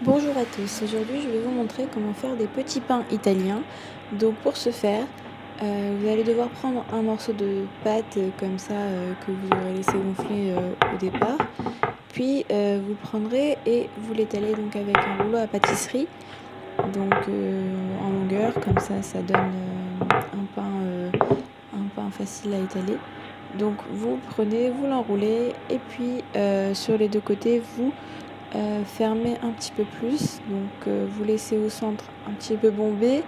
Bonjour à tous, aujourd'hui je vais vous montrer comment faire des petits pains italiens. Donc pour ce faire, vous allez devoir prendre un morceau de pâte comme ça que vous aurez laissé gonfler au départ. Puis vous le prendrez et vous l'étalez donc avec un rouleau à pâtisserie, donc en longueur, comme ça donne un pain facile à étaler. Donc vous le prenez, vous l'enroulez et puis sur les deux côtés vous fermez un petit peu plus, donc vous laissez au centre un petit peu bombé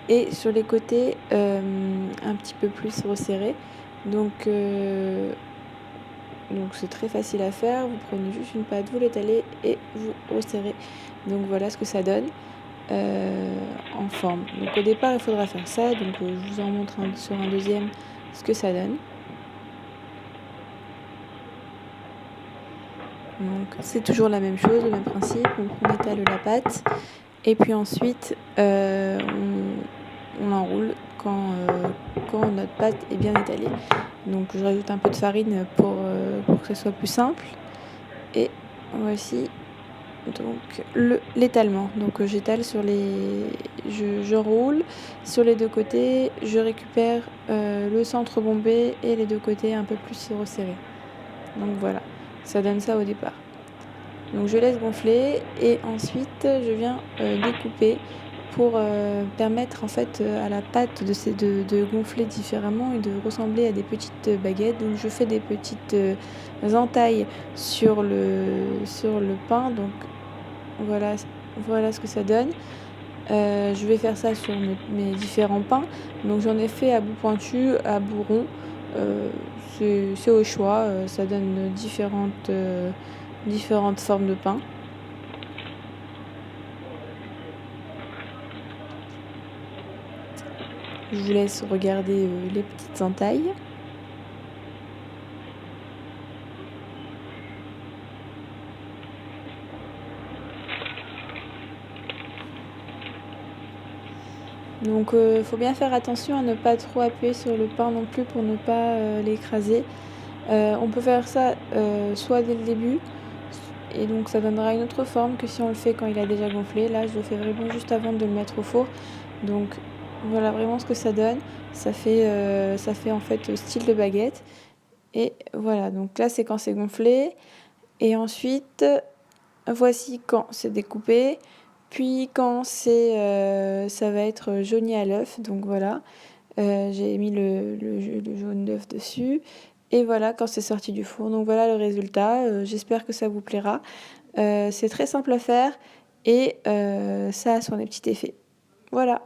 et sur les côtés un petit peu plus resserré. Donc c'est très facile à faire, vous prenez juste une pâte, vous l'étalez et vous resserrez. Donc voilà ce que ça donne en forme. Donc au départ il faudra faire ça, donc je vous en montre sur un deuxième ce que ça donne. Donc c'est toujours la même chose, le même principe, on étale la pâte et puis ensuite on l'enroule quand notre pâte est bien étalée. Donc je rajoute un peu de farine pour que ce soit plus simple. Et voici donc l'étalement. Donc j'étale je roule sur les deux côtés, je récupère le centre bombé et les deux côtés un peu plus resserrés. Donc voilà, ça donne ça au départ. Donc je laisse gonfler et ensuite je viens découper pour permettre en fait à la pâte de gonfler différemment et de ressembler à des petites baguettes. Donc je fais des petites entailles sur le pain. Donc voilà ce que ça donne. Je vais faire ça sur mes différents pains. Donc j'en ai fait à bout pointu, à bout rond. Euh, c'est au choix, ça donne différentes formes de pain. Je vous laisse regarder les petites entailles. Donc faut bien faire attention à ne pas trop appuyer sur le pain non plus pour ne pas l'écraser. On peut faire ça soit dès le début, et donc ça donnera une autre forme que si on le fait quand il a déjà gonflé. Là je le fais vraiment juste avant de le mettre au four. Donc voilà vraiment ce que ça donne. Ça fait en fait style de baguette. Et voilà, donc là c'est quand c'est gonflé. Et ensuite, voici quand c'est découpé. Puis quand ça va être jauni à l'œuf. Donc voilà, j'ai mis le jaune d'œuf dessus. Et voilà quand c'est sorti du four. Donc voilà le résultat. J'espère que ça vous plaira. C'est très simple à faire et ça a son petit effet. Voilà.